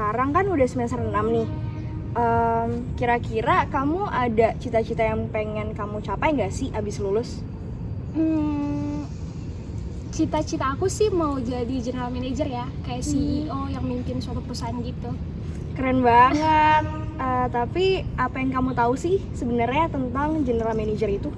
sekarang kan udah semester 6 nih. Kira-kira kamu ada cita-cita yang pengen kamu capai nggak sih abis lulus? Cita-cita aku sih mau jadi general manager ya, kayak CEO yang mimpin suatu perusahaan gitu. Keren banget. Tapi apa yang kamu tahu sih sebenarnya tentang general manager itu?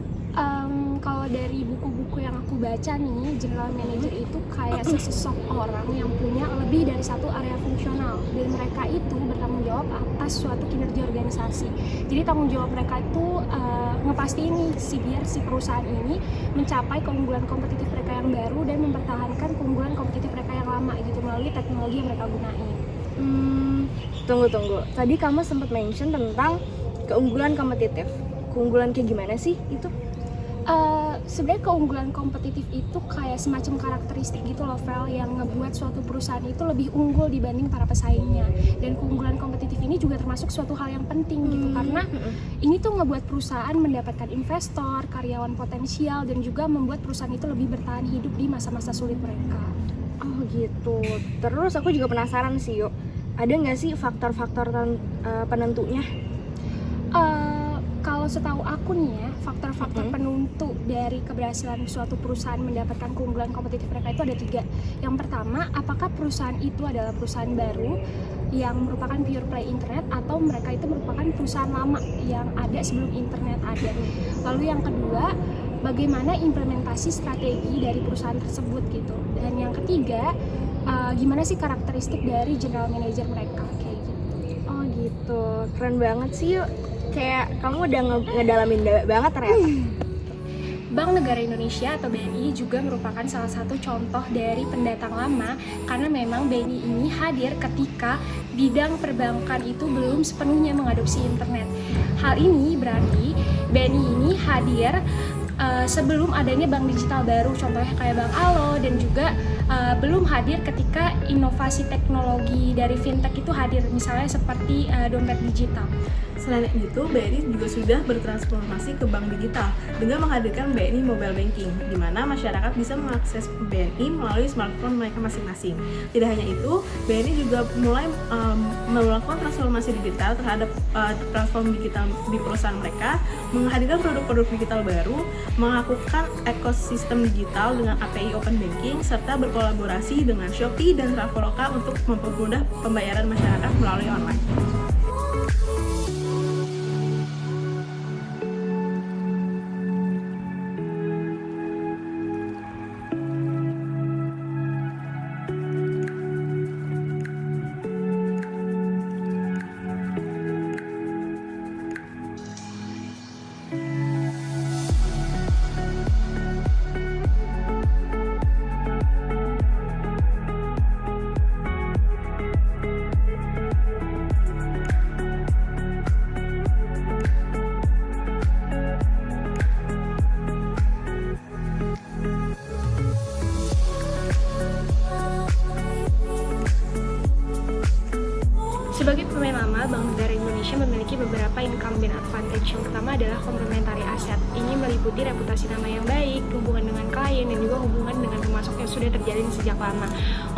Kalau dari buku-buku yang aku baca nih, general manager itu kayak sesosok orang yang punya lebih dari satu area fungsional, dan mereka itu bertanggung jawab atas suatu kinerja organisasi. Jadi tanggung jawab mereka itu ngepastiin nih biar si perusahaan ini mencapai keunggulan kompetitif mereka yang baru dan mempertahankan keunggulan kompetitif mereka yang lama gitu melalui teknologi yang mereka gunain. Tunggu. Tadi kamu sempat mention tentang keunggulan kompetitif. Keunggulan kayak gimana sih itu? Sebenarnya keunggulan kompetitif itu kayak semacam karakteristik gitu loh, Vel, yang ngebuat suatu perusahaan itu lebih unggul dibanding para pesaingnya. Dan keunggulan kompetitif ini juga termasuk suatu hal yang penting gitu, karena ini tuh ngebuat perusahaan mendapatkan investor, karyawan potensial, dan juga membuat perusahaan itu lebih bertahan hidup di masa-masa sulit mereka. Oh gitu. Terus aku juga penasaran sih, yuk. Ada nggak sih faktor-faktor penentunya? Kalau setahu aku nih ya, faktor-faktor penentu dari keberhasilan suatu perusahaan mendapatkan keunggulan kompetitif mereka itu ada 3. Yang pertama, apakah perusahaan itu adalah perusahaan baru yang merupakan pure play internet, atau mereka itu merupakan perusahaan lama yang ada sebelum internet ada. Lalu yang kedua, bagaimana implementasi strategi dari perusahaan tersebut gitu. Dan yang ketiga, gimana sih karakteristik dari general manager mereka kayak gitu. Oh gitu, keren banget sih, yuk. Kayak kamu udah ngedalamin banget ternyata. Bank Negara Indonesia atau BNI juga merupakan salah satu contoh dari pendatang lama, karena memang BNI ini hadir ketika bidang perbankan itu belum sepenuhnya mengadopsi internet. Hal ini berarti BNI ini hadir sebelum adanya bank digital baru, contohnya kayak Bank Alo, dan juga belum hadir ketika inovasi teknologi dari fintech itu hadir, misalnya seperti dompet digital. Selain itu, BNI juga sudah bertransformasi ke bank digital dengan menghadirkan BNI Mobile Banking, di mana masyarakat bisa mengakses BNI melalui smartphone mereka masing-masing. Tidak hanya itu, BNI juga mulai melakukan transformasi digital terhadap platform digital di perusahaan mereka, menghadirkan produk-produk digital baru, melakukan ekosistem digital dengan API Open Banking, serta berkolaborasi dengan Shopee dan Traveloka untuk mempermudah pembayaran masyarakat melalui online. Sebagai pemain lama, Bank Negara Indonesia memiliki beberapa incumbent advantage. Yang pertama adalah complementary asset. Ini meliputi reputasi nama yang baik, hubungan dengan klien, dan juga hubungan dengan pemasok yang sudah terjalin sejak lama.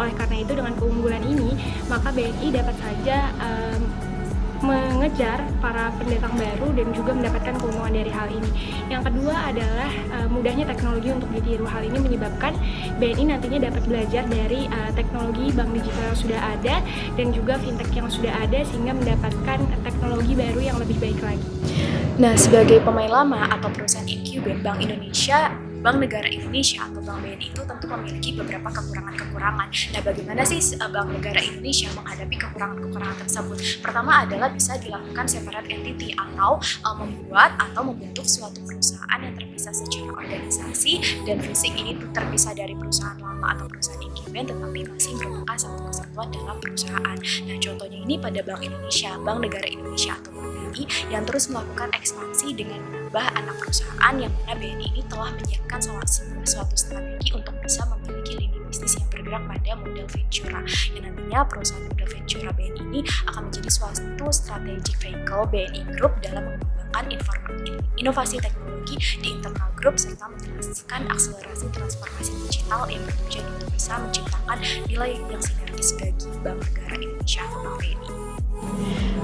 Oleh karena itu, dengan keunggulan ini, maka BNI dapat saja mengejar para pendatang baru dan juga mendapatkan keuntungan dari hal ini. Yang kedua adalah mudahnya teknologi untuk ditiru. Hal ini menyebabkan BNI nantinya dapat belajar dari teknologi bank digital yang sudah ada dan juga fintech yang sudah ada, sehingga mendapatkan teknologi baru yang lebih baik lagi. Nah, sebagai pemain lama atau perusahaan incumbent Bank Indonesia, Bank Negara Indonesia atau Bank BNI itu tentu memiliki beberapa kekurangan-kekurangan. Nah, bagaimana sih Bank Negara Indonesia menghadapi kekurangan-kekurangan tersebut? Pertama adalah bisa dilakukan separate entity atau membuat atau membentuk suatu perusahaan yang terpisah secara organisasi dan fisik. Ini terpisah dari perusahaan lama atau perusahaan incumbent, tetapi masih merupakan satu kesatuan dalam perusahaan. Nah, contohnya ini pada Bank Indonesia, Bank Negara Indonesia atau Bank BNI yang terus melakukan ekspansi dengan menambah anak perusahaan, yang mana BNI ini telah menyiapkan suatu strategi untuk bisa memiliki lini bisnis yang bergerak pada model Ventura, yang nantinya perusahaan model Ventura BNI ini akan menjadi suatu strategic vehicle BNI Group dalam mengembangkan mengembangkan inovasi teknologi di internal grup serta menjelaskan akselerasi transformasi digital yang bertujuan untuk bisa menciptakan nilai yang sinergis bagi Bank Negara Indonesia atau Bank BNI.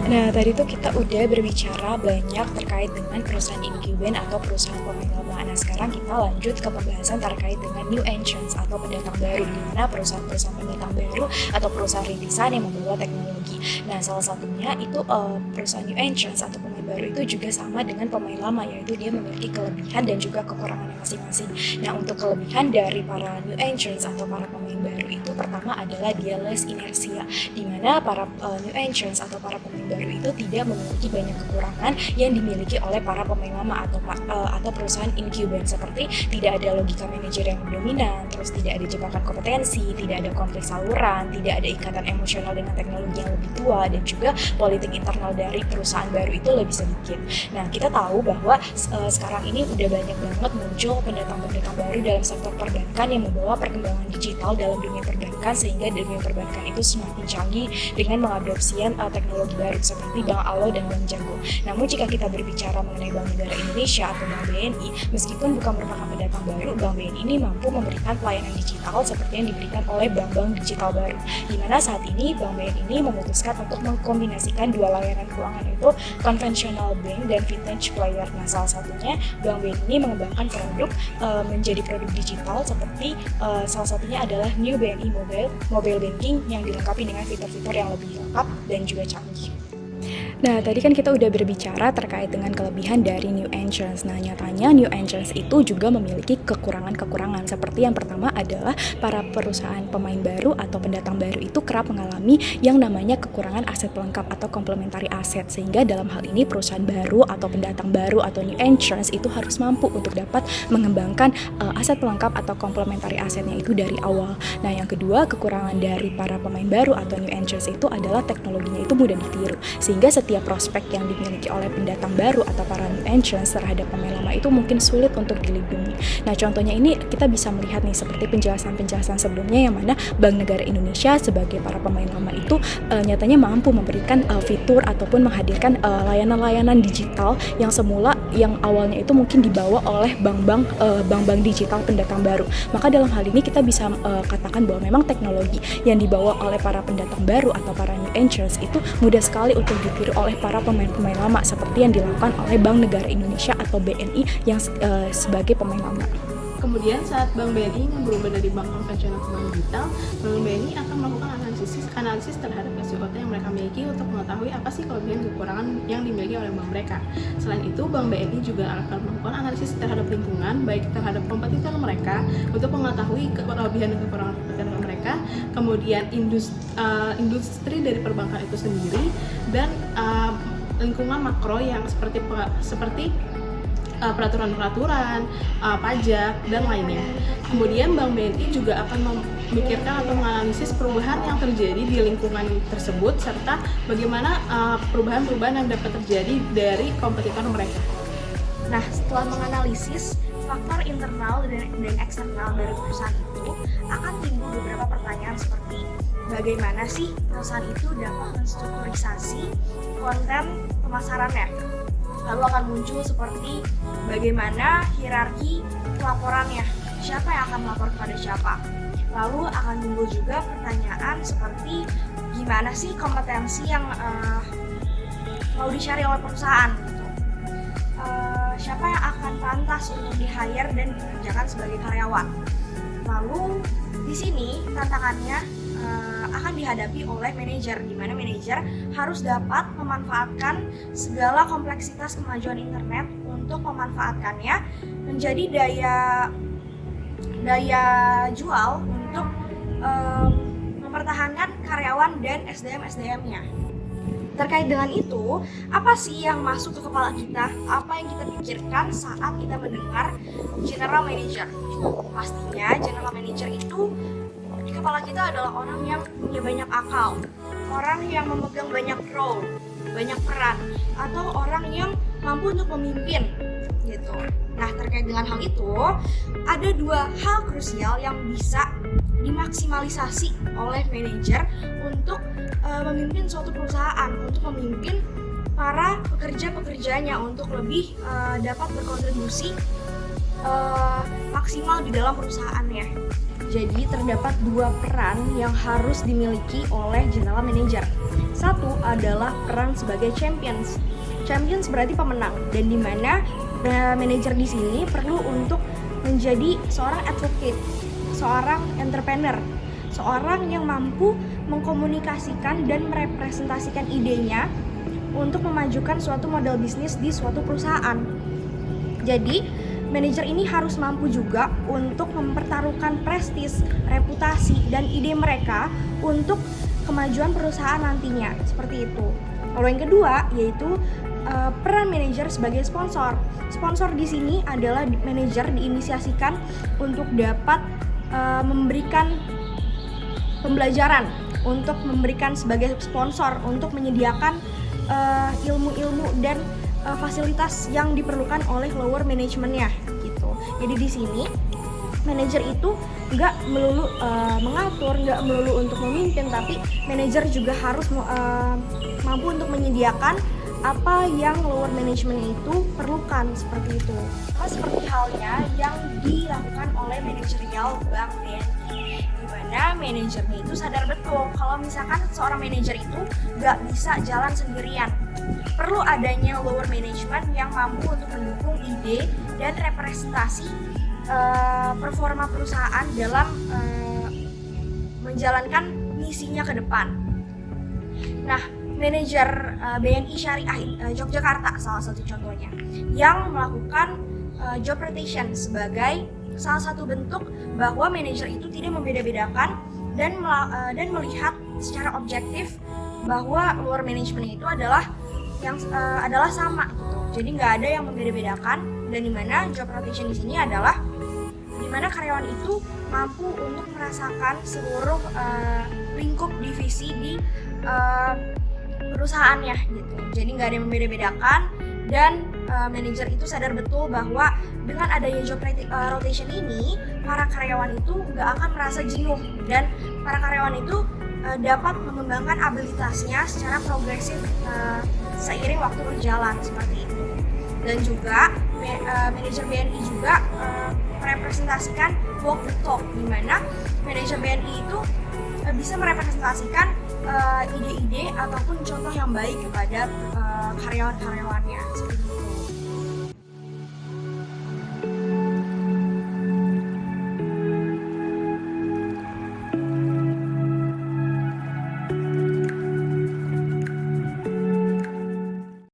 Nah, tadi tuh kita udah berbicara banyak terkait dengan perusahaan incumbent atau perusahaan pemain lama. Nah, sekarang kita lanjut ke pembahasan terkait dengan new entrants atau pendatang baru, di mana perusahaan-perusahaan pendatang baru atau perusahaan rintisan yang membawa teknologi. Nah, salah satunya itu perusahaan new entrants atau pemain baru itu juga sama dengan pemain lama, yaitu dia memiliki kelebihan dan juga kekurangan masing-masing. Nah, untuk kelebihan dari para new entrants atau para pemain baru itu pertama adalah dia less inersia, di mana para new entrants atau para pemain baru itu tidak memiliki banyak kekurangan yang dimiliki oleh para pemain lama atau perusahaan incumbent, seperti tidak ada logika manajer yang dominan, terus tidak ada jebakan kompetensi, tidak ada konflik saluran, tidak ada ikatan emosional dengan teknologi yang lebih tua, dan juga politik internal dari perusahaan baru itu lebih sedikit. Nah, kita tahu bahwa sekarang ini udah banyak banget muncul pendatang-pendatang baru dalam sektor perbankan yang membawa perkembangan digital dalam dunia perbankan, sehingga dunia perbankan itu semakin canggih dengan mengadopsi teknologi baru seperti Bank Alo dan Bank Jago. Namun jika kita berbicara mengenai Bank Negara Indonesia atau Bank BNI, meskipun bukan merupakan pendatang baru, Bank BNI ini mampu memberikan pelayanan digital seperti yang diberikan oleh bank-bank digital baru, di mana saat ini Bank BNI ini memutuskan untuk mengkombinasikan dua layanan keuangan, itu konvensional bank dan vintage player. Nah, salah satunya Bank BNI ini mengembangkan produk menjadi produk digital seperti salah satunya adalah New BNI Mobile Banking yang dilengkapi dengan fitur-fitur yang lebih lengkap dan juga canggih. Nah, tadi kan kita udah berbicara terkait dengan kelebihan dari new entrants. Nah, nyatanya new entrants itu juga memiliki kekurangan-kekurangan. Seperti yang pertama adalah para perusahaan pemain baru atau pendatang baru itu kerap mengalami yang namanya kekurangan aset pelengkap atau complementary asset. Sehingga dalam hal ini perusahaan baru atau pendatang baru atau new entrants itu harus mampu untuk dapat mengembangkan aset pelengkap atau complementary asetnya itu dari awal. Nah, yang kedua, kekurangan dari para pemain baru atau new entrants itu adalah teknologinya itu mudah ditiru. Sehingga setiap prospek yang dimiliki oleh pendatang baru atau para new entrants terhadap pemain lama itu mungkin sulit untuk dilindungi. Nah, contohnya ini kita bisa melihat nih seperti penjelasan-penjelasan sebelumnya, yang mana Bank Negara Indonesia sebagai para pemain lama itu nyatanya mampu memberikan fitur ataupun menghadirkan layanan-layanan digital yang semula yang awalnya itu mungkin dibawa oleh bank-bank digital pendatang baru. Maka dalam hal ini kita bisa katakan bahwa memang teknologi yang dibawa oleh para pendatang baru atau para new entrants itu mudah sekali untuk ditiru oleh para pemain-pemain lama, seperti yang dilakukan oleh Bank Negara Indonesia atau BNI yang sebagai pemain lama. Kemudian saat Bank BNI berubah dari bank konvensional ke bank digital, Bank BNI akan melakukan analisis terhadap SWOT yang mereka miliki untuk mengetahui apa sih kelebihan dan kekurangan yang dimiliki oleh bank mereka. Selain itu, Bank BNI juga akan melakukan analisis terhadap lingkungan, baik terhadap kompetitor mereka untuk mengetahui kelebihan dan kekurangan kompetitor mereka, kemudian industri dari perbankan itu sendiri, dan lingkungan makro yang seperti peraturan-peraturan, pajak, dan lainnya. Kemudian Bank BNI juga akan memikirkan atau menganalisis perubahan yang terjadi di lingkungan tersebut, serta bagaimana perubahan-perubahan yang dapat terjadi dari kompetitor mereka. Nah, setelah menganalisis faktor internal dan eksternal dari perusahaan itu, akan timbul beberapa pertanyaan seperti bagaimana sih perusahaan itu dapat menstrukturisasi konten pemasarannya. Lalu akan muncul seperti bagaimana hierarki pelaporannya, siapa yang akan melapor kepada siapa. Lalu akan timbul juga pertanyaan seperti gimana sih kompetensi yang mau dicari oleh perusahaan gitu. Siapa yang akan pantas untuk di-hire dan dikerjakan sebagai karyawan. Lalu di sini tantangannya akan dihadapi oleh manajer, di mana manajer harus dapat memanfaatkan segala kompleksitas kemajuan internet untuk memanfaatkannya menjadi daya jual untuk mempertahankan karyawan dan SDM-nya. Terkait dengan itu, apa sih yang masuk ke kepala kita? Apa yang kita pikirkan saat kita mendengar general manager? Pastinya general manager itu di kepala kita adalah orang yang punya banyak akal, orang yang memegang banyak role, banyak peran, atau orang yang mampu untuk memimpin gitu. Nah, terkait dengan hal itu, ada dua hal krusial yang bisa dimaksimalisasi oleh manajer untuk memimpin suatu perusahaan, untuk memimpin para pekerja-pekerjanya untuk lebih dapat berkontribusi maksimal di dalam perusahaannya. Jadi terdapat dua peran yang harus dimiliki oleh general manager. Satu adalah peran sebagai champions. Champions berarti pemenang, dan di mana manajer di sini perlu untuk menjadi seorang advocate, seorang entrepreneur, seorang yang mampu mengkomunikasikan dan merepresentasikan idenya untuk memajukan suatu model bisnis di suatu perusahaan. Jadi, manajer ini harus mampu juga untuk mempertaruhkan prestis, reputasi, dan ide mereka untuk kemajuan perusahaan nantinya, seperti itu. Lalu yang kedua yaitu peran manajer sebagai sponsor. Sponsor di sini adalah manajer diinisiasikan untuk dapat memberikan pembelajaran, untuk memberikan sebagai sponsor, untuk menyediakan ilmu-ilmu dan fasilitas yang diperlukan oleh lower manajemennya gitu. Jadi di sini manajer itu nggak melulu mengatur, nggak melulu untuk memimpin, tapi manajer juga harus mampu untuk menyediakan apa yang lower management itu perlukan, seperti itu. Seperti halnya yang dilakukan oleh manajerial Bank BNI, di mana manajernya itu sadar betul kalau misalkan seorang manajer itu nggak bisa jalan sendirian. Perlu adanya lower management yang mampu untuk mendukung ide dan representasi performa perusahaan dalam menjalankan misinya ke depan. Nah, manajer BNI Syariah Yogyakarta salah satu contohnya yang melakukan job rotation sebagai salah satu bentuk bahwa manajer itu tidak membeda-bedakan dan melihat secara objektif bahwa lower management itu adalah sama gitu. Jadi nggak ada yang membeda-bedakan, dan dimana job rotation di sini adalah dimana karyawan itu mampu untuk merasakan seluruh lingkup divisi di perusahaannya gitu. Jadi nggak ada yang membeda-bedakan, dan manajer itu sadar betul bahwa dengan adanya job rotation ini para karyawan itu nggak akan merasa jenuh, dan para karyawan itu dapat mengembangkan abilitasnya secara progresif seiring waktu berjalan, seperti itu. Dan juga manajer BNI juga merepresentasikan walk the talk, di mana manajer BNI itu bisa merepresentasikan ide-ide ataupun contoh yang baik kepada karyawan-karyawannya, seperti itu.